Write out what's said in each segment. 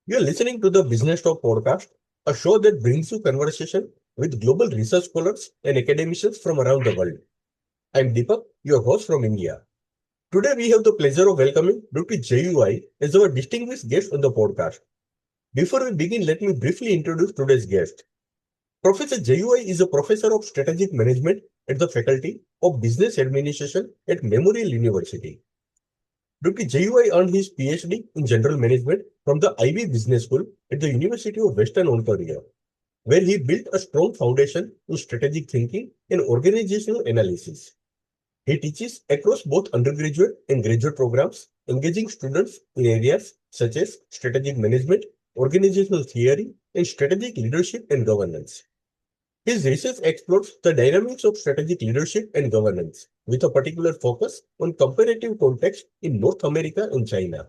You're listening to the Business Talk podcast, a show that brings you conversation with global research scholars and academicians from around the world. I'm Deepak, your host from India. Today we have the pleasure of welcoming Dr. JUI as our distinguished guest on the podcast. Before we begin, let me briefly introduce today's guest. Professor JUI is a professor of strategic management at the Faculty of Business Administration at Memorial University. Dr. JUI earned his PhD in General Management from the Ivy Business School at the University of Western Ontario, where he built a strong foundation in strategic thinking and organizational analysis. He teaches across both undergraduate and graduate programs, engaging students in areas such as strategic management, organizational theory, and strategic leadership and governance. His research explores the dynamics of strategic leadership and governance, with a particular focus on comparative context in North America and China.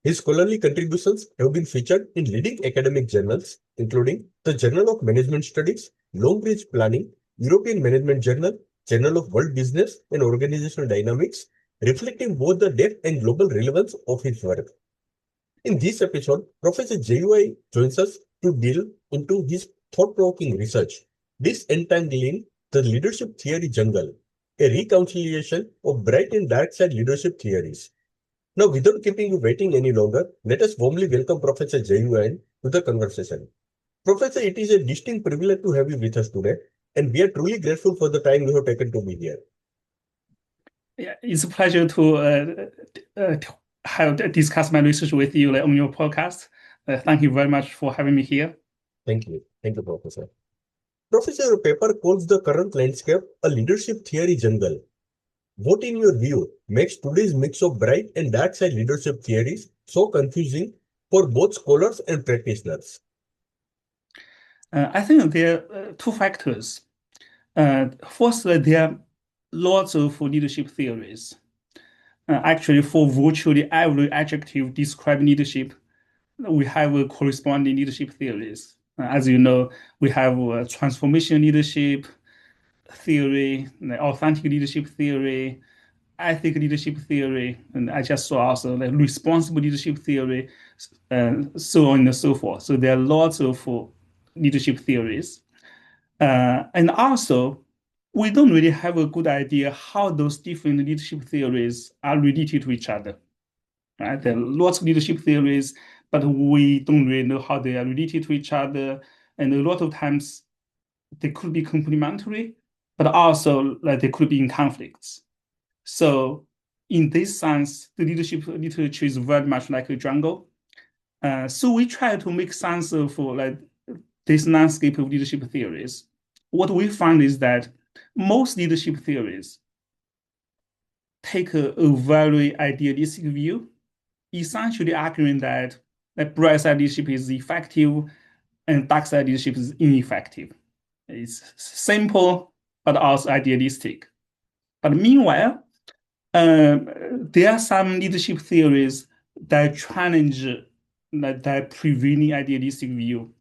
His scholarly contributions have been featured in leading academic journals, including the Journal of Management Studies, Long Range Planning, European Management Journal, Journal of World Business and Organizational Dynamics, reflecting both the depth and global relevance of his work. In this episode, Professor JY joins us to delve into his thought-provoking research, Disentangling the Leadership Theory Jungle, a reconciliation of bright and dark side leadership theories. Now, without keeping you waiting any longer, let us warmly welcome Professor Jianyun to the conversation. Professor, it is a distinct privilege to have you with us today, and we are truly grateful for the time you have taken to be here. Yeah, it's a pleasure to have discuss my research with you on your podcast. Thank you very much for having me here. Thank you. Thank you, Professor. Professor, your paper calls the current landscape a leadership theory jungle. What, in your view, makes today's mix of bright and dark side leadership theories so confusing for both scholars and practitioners? I think there are two factors. Firstly, there are lots of leadership theories. Actually, for virtually every adjective describing leadership, we have corresponding leadership theories. As you know, we have transformation leadership theory, authentic leadership theory, ethical leadership theory, and I just saw also like responsible leadership theory, so on and so forth. So there are lots of leadership theories. And also, we don't really have a good idea how those different leadership theories are related to each other. Right? There are lots of leadership theories, but we don't really know how they are related to each other. And a lot of times they could be complementary, but also like they could be in conflicts. So in this sense, the leadership literature is very much like a jungle. So we try to make sense of like this landscape of leadership theories. What we find is that most leadership theories take a very idealistic view, essentially arguing that bright side leadership is effective and dark side leadership is ineffective. It's simple, but also idealistic. But meanwhile, there are some leadership theories that challenge that prevailing idealistic view.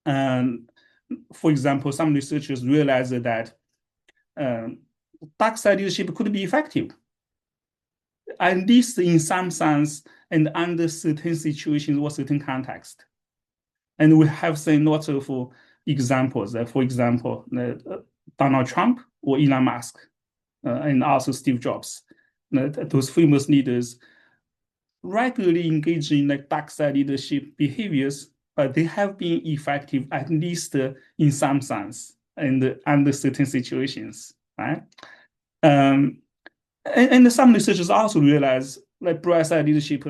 For example, some researchers realize that dark side leadership could be effective, at least in some sense and under certain situations or certain context. And we have seen lots of examples. For example, Donald Trump or Elon Musk, and also Steve Jobs. Those famous leaders regularly engage in like dark side leadership behaviors, but they have been effective at least in some sense and under certain situations, right? And some researchers also realize that bright side leadership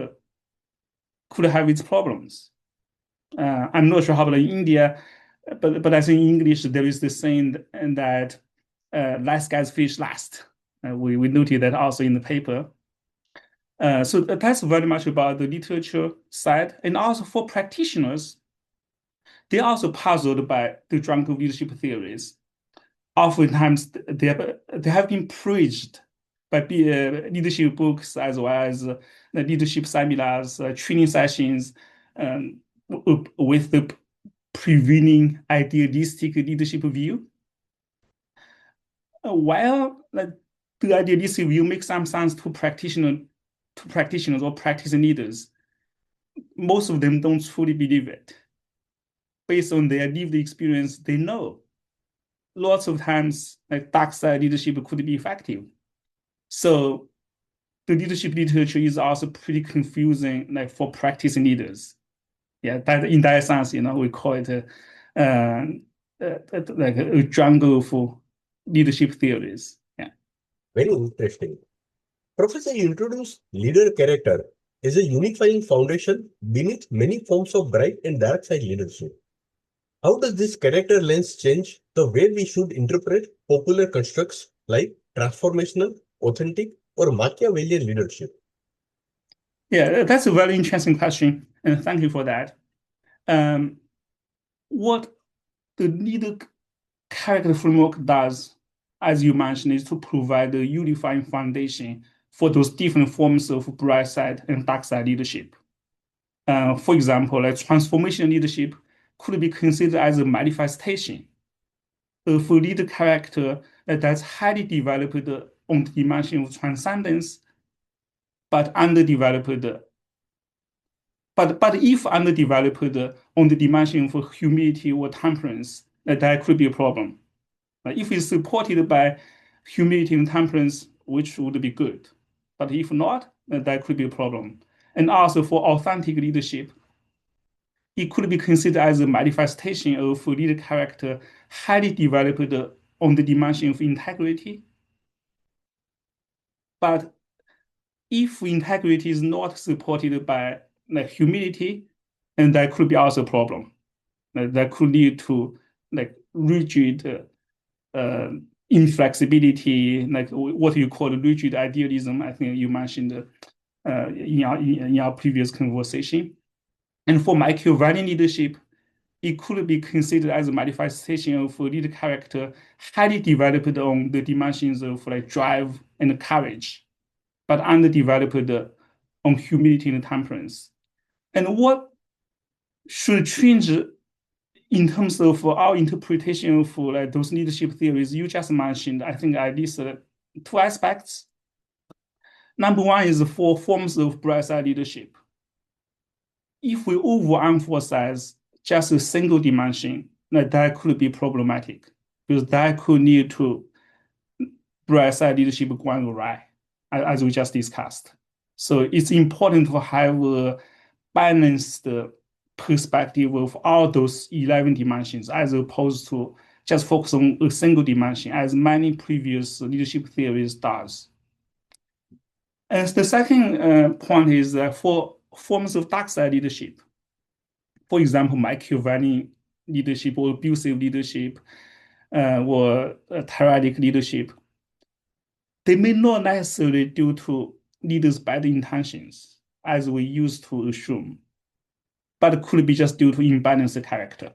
could have its problems. I'm not sure how about in India, but I think in English there is the saying that last guys finish last. We noted that also in the paper. So that's very much about the literature side. And also for practitioners, they're also puzzled by the jungle leadership theories. Oftentimes, they have been preached by leadership books as well as leadership seminars, training sessions, with the prevailing idealistic leadership view. While the idealistic view makes some sense to practitioners or practice leaders, most of them don't truly believe it. Based on their lived experience, they know lots of times like dark side leadership could be effective. So the leadership literature is also pretty confusing, like for practicing leaders. Yeah, that in that sense, we call it like a jungle for leadership theories. Yeah. Very interesting. Professor, you introduced leader character as a unifying foundation beneath many forms of bright and dark side leadership. How does this character lens change the way we should interpret popular constructs like transformational, authentic, or Machiavellian leadership? Yeah, that's a very interesting question, and thank you for that. Um, what the leader character framework does, as you mentioned, is to provide a unifying foundation for those different forms of bright side and dark side leadership. For example, like transformational leadership could be considered as a manifestation of a leader character that's highly developed on the dimension of transcendence, but underdeveloped. But if underdeveloped on the dimension of humility or temperance, that could be a problem. If it's supported by humility and temperance, which would be good. But if not, that could be a problem. And also for authentic leadership, it could be considered as a manifestation of leader character highly developed on the dimension of integrity. But if integrity is not supported by like humility, and that could be also a problem. That could lead to like rigid inflexibility, like what you call rigid idealism. I think you mentioned in our previous conversation. And for Machiavellian leadership, it could be considered as a manifestation of a leader character highly developed on the dimensions of like drive and courage, but underdeveloped on humility and temperance. And what should change in terms of our interpretation of like those leadership theories you just mentioned? I think at least two aspects. Number one is for forms of bright side leadership. If we overemphasize just a single dimension, that could be problematic because that could lead to bright side leadership going awry, as we just discussed. So it's important to have a balanced perspective of all those 11 dimensions as opposed to just focus on a single dimension, as many previous leadership theories does. And the second point is for forms of dark side leadership. For example, Machiavellian leadership or abusive leadership or tyrannic leadership, they may not necessarily due to leaders' bad intentions, as we used to assume, but it could be just due to imbalanced character.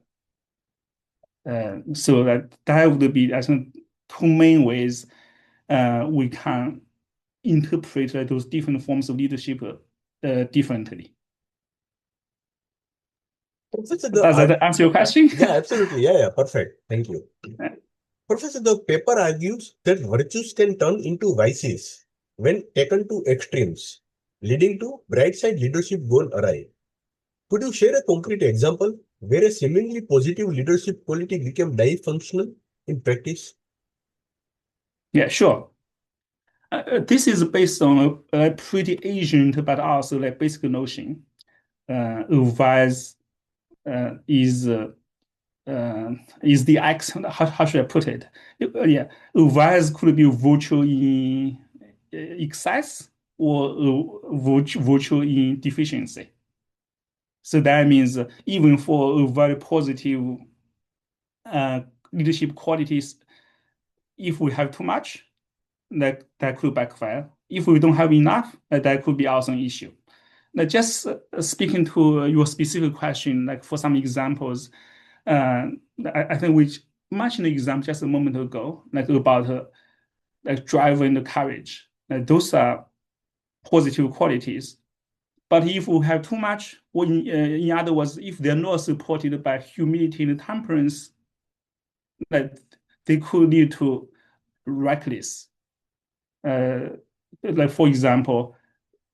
So that would be, I think, two main ways we can interpret those different forms of leadership differently. Professor, Does that answer your question? yeah, absolutely. Yeah, perfect. Thank you. Professor, the paper argues that virtues can turn into vices when taken to extremes, leading to bright side leadership gone awry. Could you share a concrete example where a seemingly positive leadership quality became dysfunctional in practice? Yeah, sure. This is based on a pretty ancient but also like basic notion. Vice is the action. How should I put it? Yeah, vice could be virtue in excess or virtue in deficiency. So that means even for a very positive leadership qualities, if we have too much, that could backfire. If we don't have enough, that could be also an issue. Now, just speaking to your specific question, like for some examples, I think we mentioned the example just a moment ago, like about like drive and courage. Those are positive qualities. But if we have too much, or in other words, if they're not supported by humility and temperance, that they could lead to reckless. Like for example,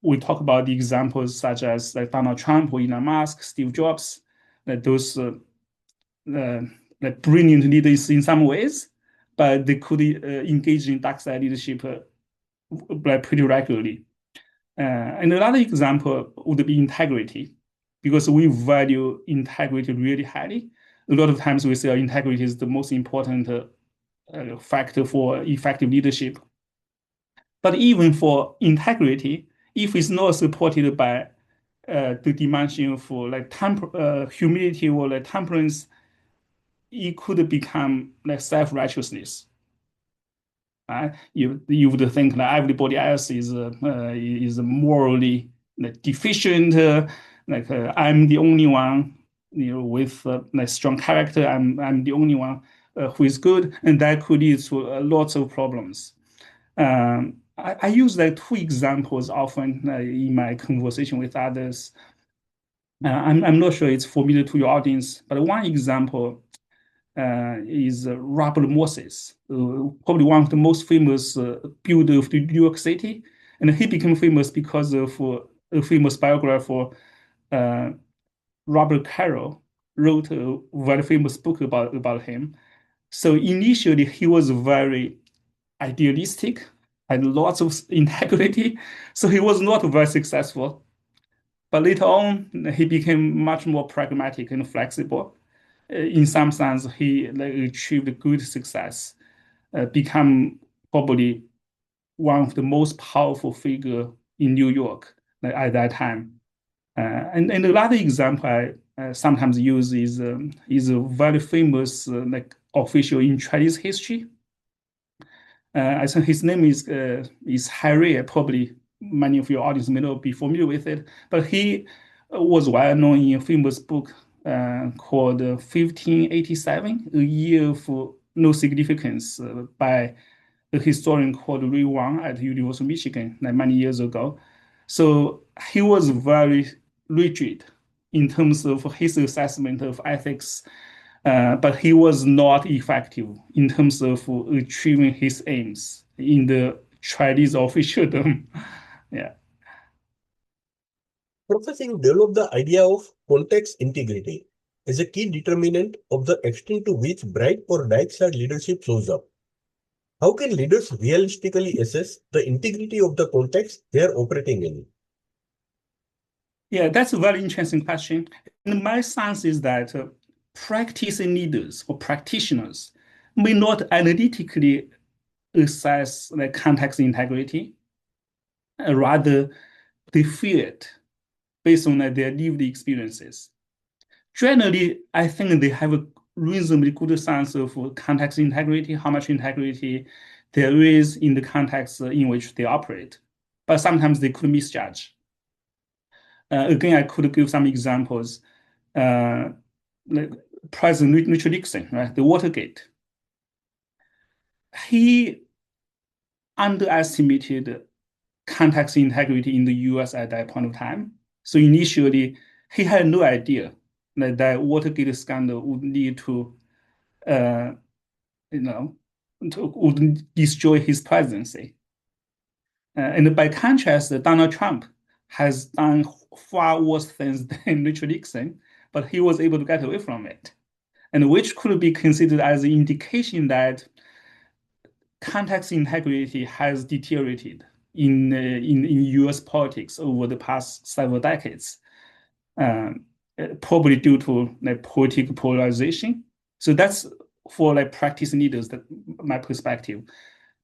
we talk about the examples such as like Donald Trump or Elon Musk, Steve Jobs, like those uh, like brilliant leaders in some ways, but they could engage in dark side leadership like pretty regularly. And another example would be integrity, because we value integrity really highly. A lot of times we say integrity is the most important factor for effective leadership. But even for integrity, if it's not supported by the dimension for like humility or like temperance, it could become like self-righteousness. You would think that everybody else is morally like deficient. I'm the only one, with like strong character. I'm the only one who is good, and that could lead to lots of problems. I use like two examples often in my conversation with others. I'm not sure it's familiar to your audience, but one example is Robert Moses, probably one of the most famous builder of the New York City. And he became famous because of a famous biographer, uh, Robert Carroll, wrote a very famous book about him. So initially, he was very idealistic, had lots of integrity, so he was not very successful. But later on, he became much more pragmatic and flexible. In some sense, he like, achieved good success, become probably one of the most powerful figure in New York like, at that time. And another example I sometimes use is a very famous like official in Chinese history. I think his name is Hai Rui. Probably many of your audience may not be familiar with it, but he was well known in a famous book called 1587, A Year of No Significance, by a historian called Rui Wang at the University of Michigan, like many years ago. So he was very rigid in terms of his assessment of ethics, but he was not effective in terms of achieving his aims in the Chinese officialdom. Yeah. Professing developed the idea of context integrity as a key determinant of the extent to which bright or dark side leadership shows up. How can leaders realistically assess the integrity of the context they are operating in? Yeah, that's a very interesting question. And my sense is that practicing leaders or practitioners may not analytically assess the context integrity, rather they feel it based on their lived experiences. Generally, I think they have a reasonably good sense of context integrity, how much integrity there is in the context in which they operate. But sometimes they could misjudge. Again, I could give some examples. Uh, like President Richard Nixon, right, the Watergate, he underestimated context integrity in the US at that point of time. So initially, he had no idea that Watergate scandal would lead to, uh, you know, would destroy his presidency. And by contrast, Donald Trump has done far worse things than Richard Nixon, but he was able to get away from it, and which could be considered as an indication that context integrity has deteriorated in U.S. politics over the past several decades, um, probably due to like political polarization. So that's for like practice leaders, that my perspective.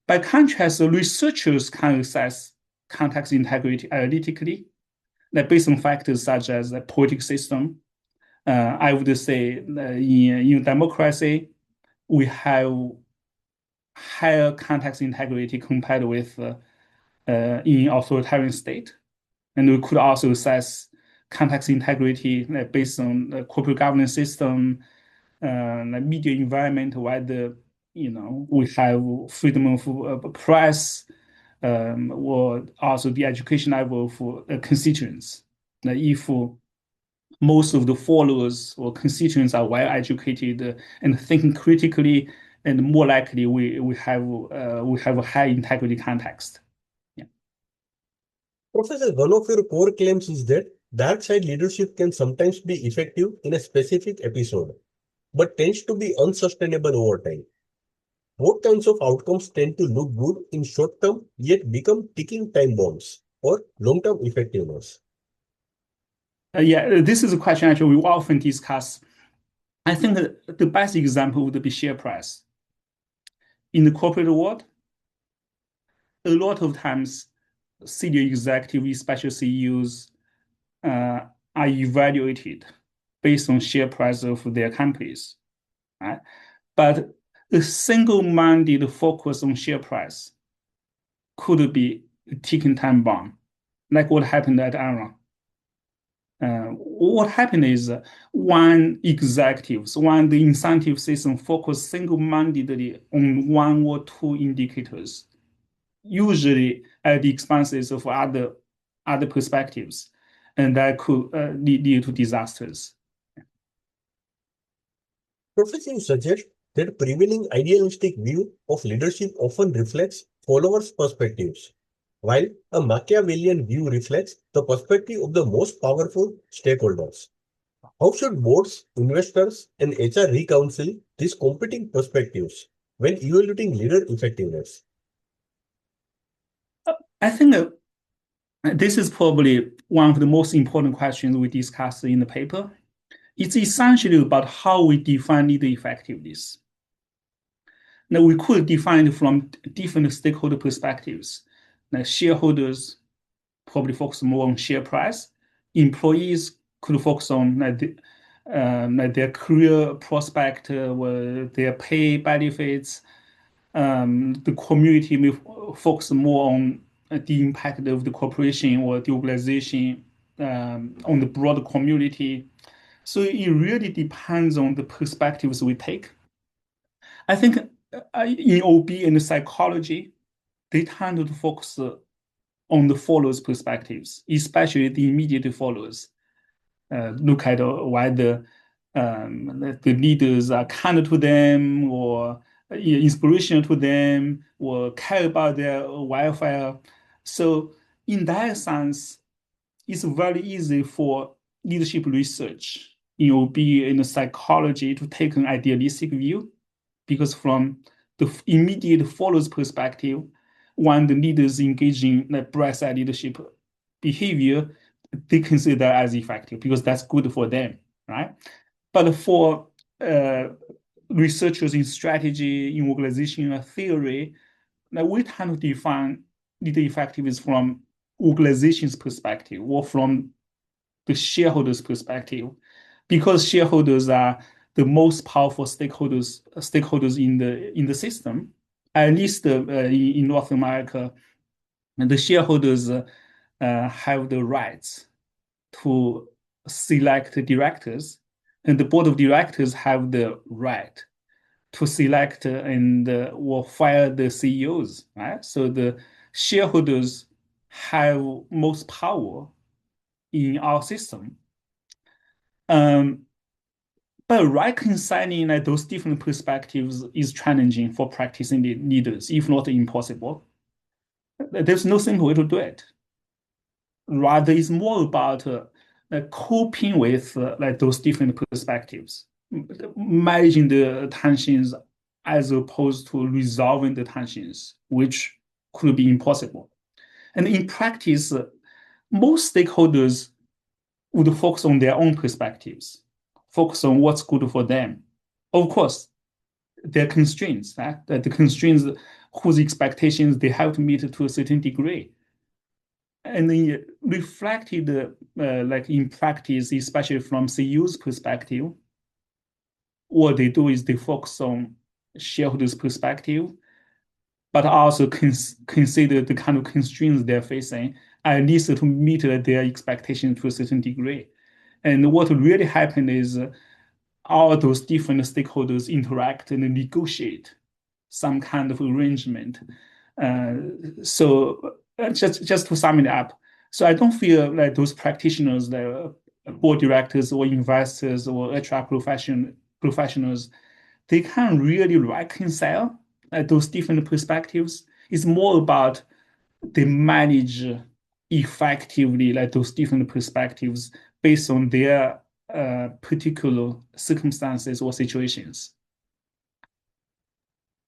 By contrast, the researchers can assess context integrity analytically, like based on factors such as the political system. I would say in democracy, we have higher context integrity compared with in authoritarian state. And we could also assess context integrity based on the corporate governance system, the media environment, whether we have freedom of press, or also the education level for constituents. If most of the followers or constituents are well educated and thinking critically, and more likely we have a high integrity context. Yeah. Professor, one of your core claims is that dark side leadership can sometimes be effective in a specific episode, but tends to be unsustainable over time. What kinds of outcomes tend to look good in short term yet become ticking time bombs or long term effectiveness? Yeah, this is a question actually we often discuss. I think the best example would be share price. In the corporate world, a lot of times senior executives, especially CEOs, are evaluated based on share price of their companies, right? But a single-minded focus on share price could be a ticking time bomb, like what happened at Enron. What happened is when executives, when the incentive system focus single-mindedly on one or two indicators, usually at the expenses of other perspectives, and that could lead to disasters. Professor, you suggest that prevailing idealistic view of leadership often reflects followers' perspectives, while a Machiavellian view reflects the perspective of the most powerful stakeholders. How should boards, investors, and HR reconcile these competing perspectives when evaluating leader effectiveness? I think this is probably one of the most important questions we discussed in the paper. It's essentially about how we define leader effectiveness. Now, we could define it from different stakeholder perspectives. Like shareholders probably focus more on share price. Employees could focus on like their career prospect or their pay benefits. The community may focus more on the impact of the corporation or the organization on the broader community. So it really depends on the perspectives we take. I think in OB and psychology, they tend to focus on the followers' perspectives, especially the immediate followers. Look at whether the leaders are kind to them or inspirational to them or care about their welfare. So in that sense, it's very easy for leadership research in OB and psychology to take an idealistic view because from the immediate followers perspective, when the leaders engage in like bright side leadership behavior, they consider that as effective because that's good for them, right? But for uh, researchers in strategy, in organizational theory, like we tend to define leader effectiveness from organization's perspective or from the shareholders' perspective, because shareholders are the most powerful stakeholders in the system. At least in North America, the shareholders have the rights to select directors, and the board of directors have the right to select and or fire the CEOs, right? So the shareholders have most power in our system. But reconciling like, those different perspectives is challenging for practicing leaders, if not impossible. There's no simple way to do it. Rather, it's more about coping with like those different perspectives, managing the tensions as opposed to resolving the tensions, which could be impossible. And in practice, most stakeholders would focus on their own perspectives, focus on what's good for them. Of course, there are constraints, right? The constraints whose expectations they have to meet to a certain degree. And then reflected like in practice, especially from CEO's perspective, what they do is they focus on shareholders' perspective, but also consider the kind of constraints they're facing, at least to meet their expectations to a certain degree. And what really happened is all those different stakeholders interact and negotiate some kind of arrangement. So just to sum it up, so I don't feel like those practitioners, the board directors or investors or HR professionals, they can really reconcile those different perspectives. It's more about they manage effectively like those different perspectives based on their particular circumstances or situations.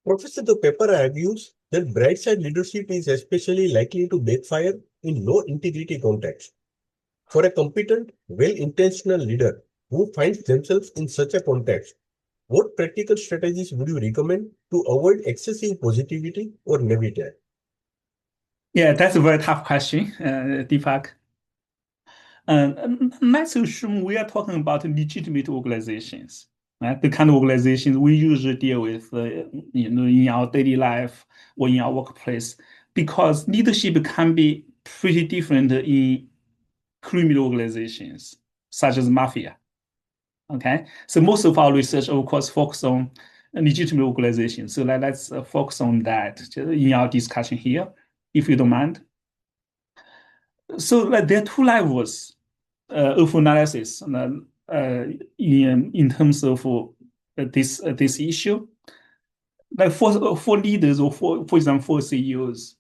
Professor, the paper argues that bright side leadership is especially likely to backfire in low integrity contexts. For a competent, well-intentional leader who finds themselves in such a context, what practical strategies would you recommend to avoid excessive positivity or naivety? Yeah, that's a very tough question, Deepak. Let's assume we are talking about legitimate organizations, right? The kind of organizations we usually deal with, in our daily life or in our workplace, because leadership can be pretty different in criminal organizations, such as mafia. Okay, so most of our research, of course, focus on legitimate organizations. So let's focus on that in our discussion here, if you don't mind. So like, there are two levels of analysis in terms of this issue. Like for leaders or for example for CEOs,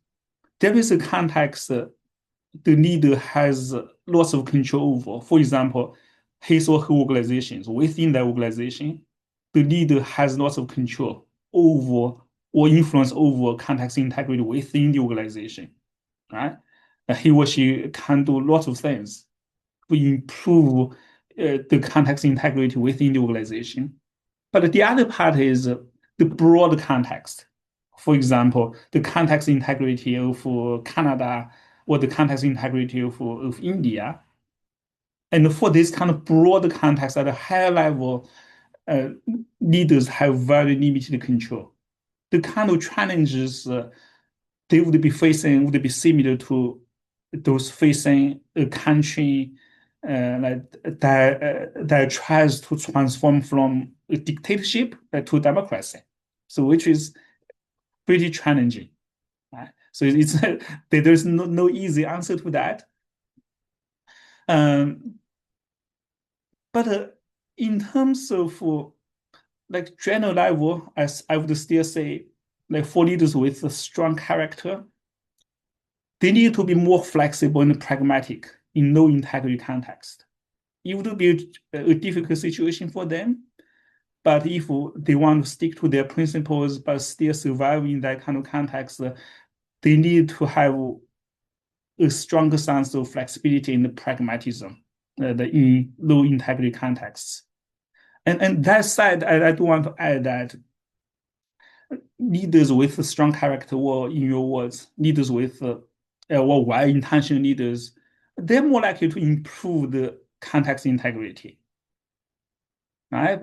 there is a context the leader has lots of control over. For example, his or her organizations within the organization, the leader has lots of control over or influence over context integrity within the organization, right? He or she can do lots of things to improve the context integrity within the organization. But the other part is the broad context. For example, the context integrity of Canada or the context integrity of India. And for this kind of broad context at a higher level, uh, leaders have very limited control. The kind of challenges they would be facing would be similar to those facing a country like that tries to transform from a dictatorship to democracy. So which is pretty challenging. Right? So it's there's no easy answer to that. Um, but in terms of like general level, as I would still say, like for leaders with a strong character, they need to be more flexible and pragmatic in low integrity context. It would be a difficult situation for them, but if they want to stick to their principles but still survive in that kind of context, they need to have a stronger sense of flexibility and pragmatism in low integrity contexts. And that said, I do want to add that leaders with a strong character, or in your words, leaders with or well-intentioned leaders, they're more likely to improve the context integrity, right?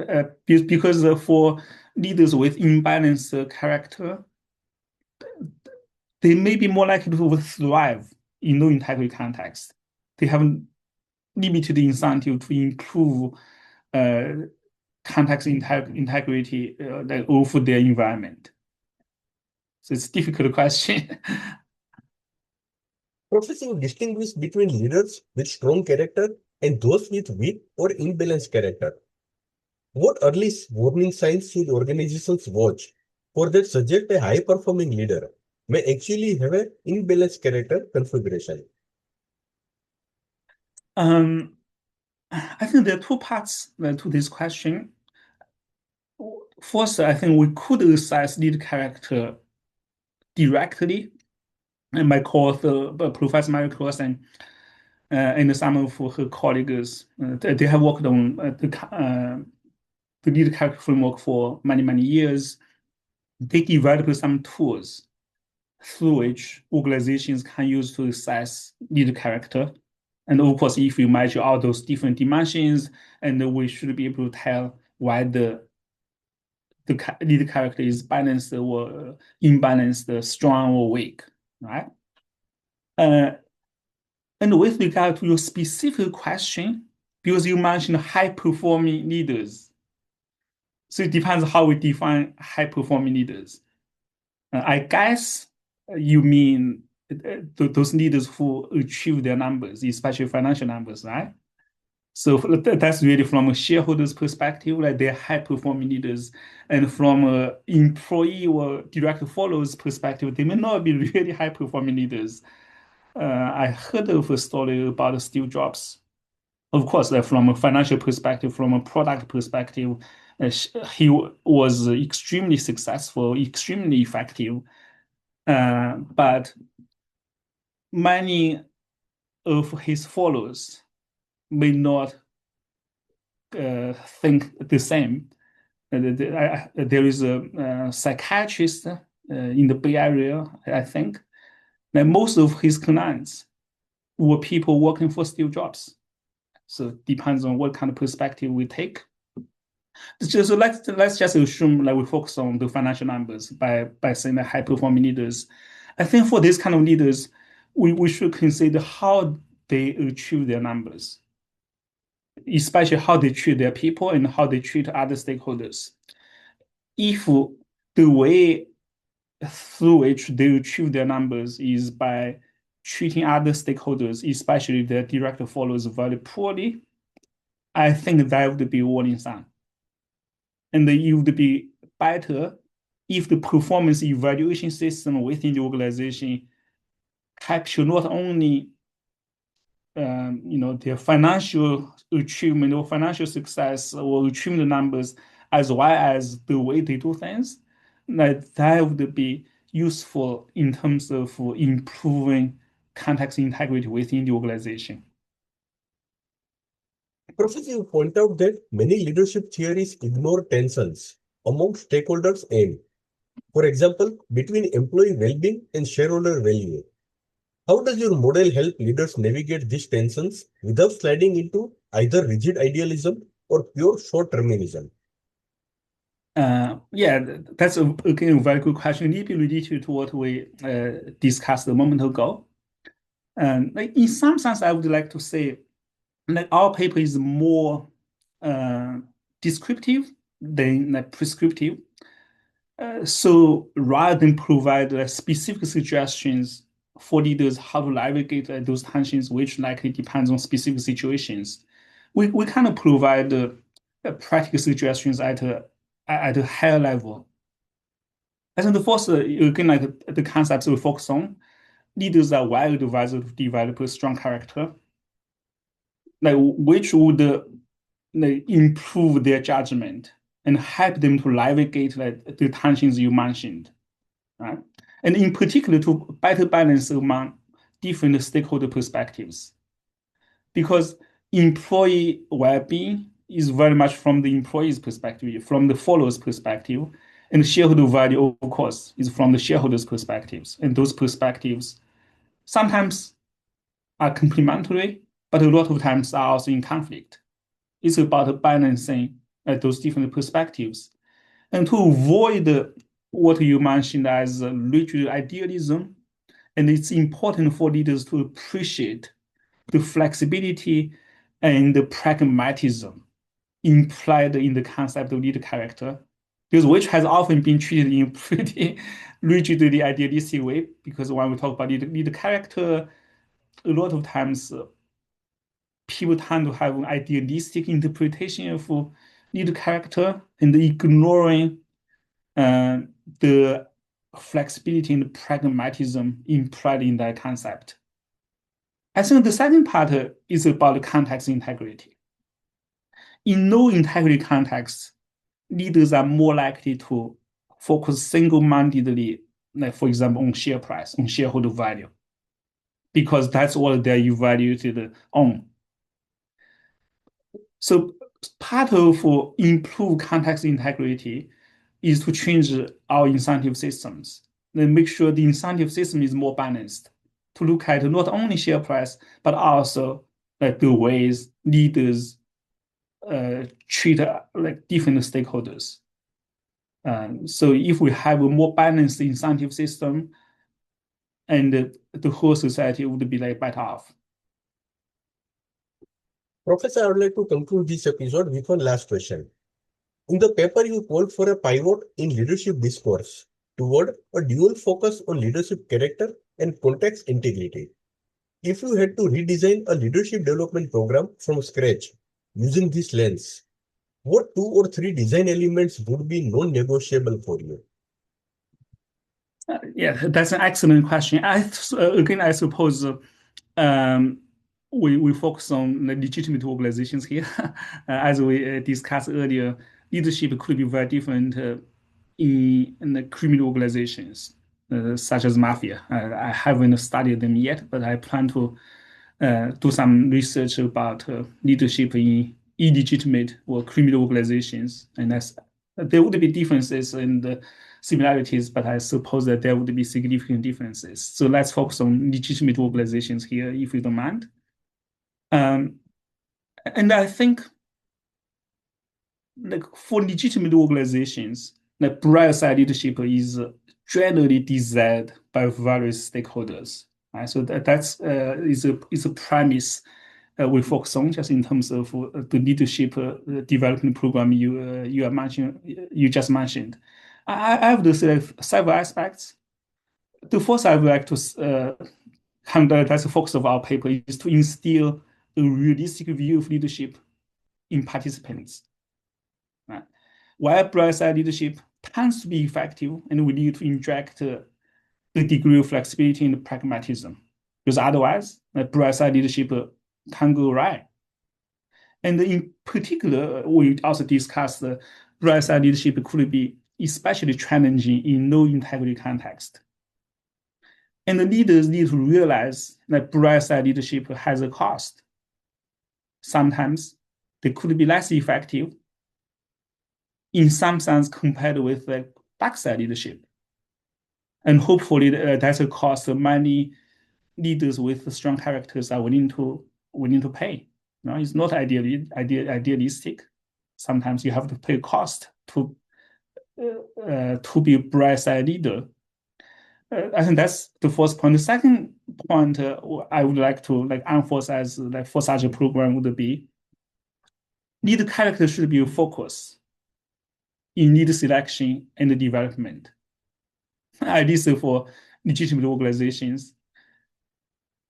Because for leaders with imbalanced character, they may be more likely to thrive in low integrity context. They have limited incentive to improve uh, context integrity of their environment. So it's a difficult question. Professor, you distinguish between leaders with strong character and those with weak or imbalanced character. What early warning signs should organizations watch for that suggest a high-performing leader may actually have an imbalanced character configuration? um, I think there are two parts to this question. First, I think we could assess lead character directly, and my co-author, Professor Mary Clausen, and some of her colleagues, they have worked on the lead character framework for many years. They developed some tools through which organizations can use to assess lead character. And of course, if we measure all those different dimensions, and we should be able to tell why the lead character is balanced or imbalanced, strong or weak, right? Uh, and with regard to your specific question, because you mentioned high-performing leaders, so it depends how we define high-performing leaders. I guess you mean those leaders who achieve their numbers, especially financial numbers, right? So that's really from a shareholder's perspective, like they're high-performing leaders. And from an employee or direct followers perspective, they may not be really high-performing leaders. I heard of a story about Steve Jobs. Of course, from a financial perspective, from a product perspective, he was extremely successful, extremely effective. But many of his followers may not think the same. There is a psychiatrist in the Bay Area, I think, that most of his clients were people working for Steve Jobs. So it depends on what kind of perspective we take. So let's just assume that we focus on the financial numbers by saying that high performing leaders. I think for this kind of leaders, we should consider how they achieve their numbers, especially how they treat their people and how they treat other stakeholders. If the way through which they achieve their numbers is by treating other stakeholders, especially their direct followers, very poorly, I think that would be a warning sign. And it would be better if the performance evaluation system within the organization capture not only their financial achievement or financial success or achievement numbers, as well as the way they do things, that would be useful in terms of improving context integrity within the organization. Professor, you point out that many leadership theories ignore tensions among stakeholders and, for example, between employee well-being and shareholder value. How does your model help leaders navigate these tensions without sliding into either rigid idealism or pure short-termism? Yeah, that's again a very good question. Maybe related to what we discussed a moment ago. And in some sense, I would like to say that our paper is more descriptive than prescriptive. So rather than provide specific suggestions for leaders how to navigate those tensions, which likely depends on specific situations, we kind of provide practical suggestions at a higher level. I think the first, again, like the concepts we focus on, leaders are well advised to develop a strong character, like which would improve their judgment and help them to navigate like the tensions you mentioned, right? And in particular, to better balance among different stakeholder perspectives, because employee well-being is very much from the employee's perspective, from the follower's perspective, and shareholder value, of course, is from the shareholder's perspectives. And those perspectives sometimes are complementary, but a lot of times are also in conflict. It's about balancing those different perspectives. And to avoid what you mentioned as rigid idealism, and it's important for leaders to appreciate the flexibility and the pragmatism implied in the concept of leader character, because which has often been treated in a pretty rigidly idealistic way. Because when we talk about leader character, a lot of times people tend to have an idealistic interpretation of leader character and ignoring the flexibility and pragmatism implied in that concept. I think the second part is about context integrity. In low integrity contexts, leaders are more likely to focus single-mindedly, like for example, on share price, on shareholder value, because that's what they're evaluated on. So part of improve context integrity is to change our incentive systems, then make sure the incentive system is more balanced, to look at not only share price, but also like the ways leaders treat like different stakeholders. So if we have a more balanced incentive system, and the whole society would be like better off. Professor, I would like to conclude this episode with one last question. In the paper, you called for a pivot in leadership discourse toward a dual focus on leadership character and context integrity. If you had to redesign a leadership development program from scratch using this lens, what two or three design elements would be non-negotiable for you? Yeah, that's an excellent question. Again, I suppose um, we focus on the legitimate organizations here. As we discussed earlier, leadership could be very different in the criminal organizations, such as mafia. I haven't studied them yet, but I plan to do some research about leadership in illegitimate or criminal organizations. And there would be differences in the similarities, but I suppose that there would be significant differences. So let's focus on legitimate organizations here, if you don't mind. Um, and I think like for legitimate organizations, the bright side leadership is generally desired by various stakeholders. Right? So that's is a premise we focus on just in terms of the leadership development program you just mentioned. I have to say several aspects. The first I would like to conduct that's the focus of our paper is to instill a realistic view of leadership in participants. Right? While bright-side leadership tends to be effective, and we need to inject a degree of flexibility and pragmatism, because otherwise, bright-side leadership can go right. And in particular, we also discussed the bright-side leadership could be especially challenging in low-integrity context. And the leaders need to realize that bright-side leadership has a cost. Sometimes they could be less effective in some sense compared with the dark side leadership. And hopefully that's a cost many leaders with strong characters are willing to pay. No, it's not idealistic. Sometimes you have to pay a cost to be a bright side leader. I think that's the first point. The second point I would like to emphasize for such a program would be leader character should be a focus in leader selection and development, at least for legitimate organizations.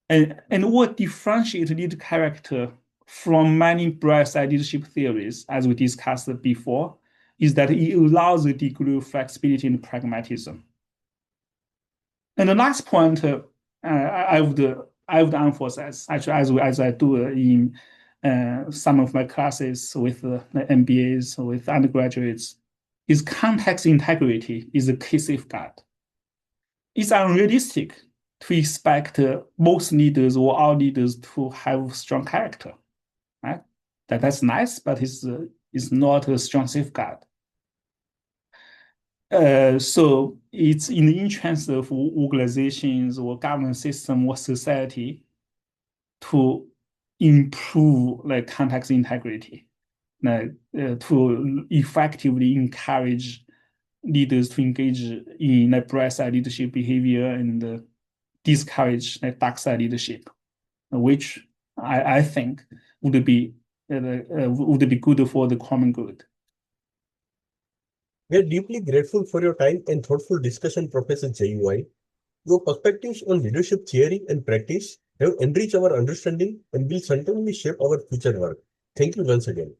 And what differentiates leader character from many bright side leadership theories, as we discussed before, is that it allows a degree of flexibility and pragmatism. And the last point I would emphasize, actually, as I do in some of my classes with MBAs, with undergraduates, is context integrity is a key safeguard. It's unrealistic to expect most leaders or all leaders to have strong character, right? That's nice, but it's not a strong safeguard. So it's in the interest of organizations or government system or society to improve context integrity, to effectively encourage leaders to engage in bright side leadership behavior and discourage dark side leadership, which I think would be good for the common good. We are deeply grateful for your time and thoughtful discussion, Professor Jianyun. Your perspectives on leadership theory and practice have enriched our understanding and will certainly shape our future work. Thank you once again.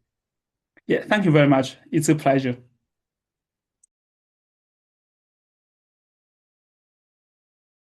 Yeah, thank you very much. It's a pleasure.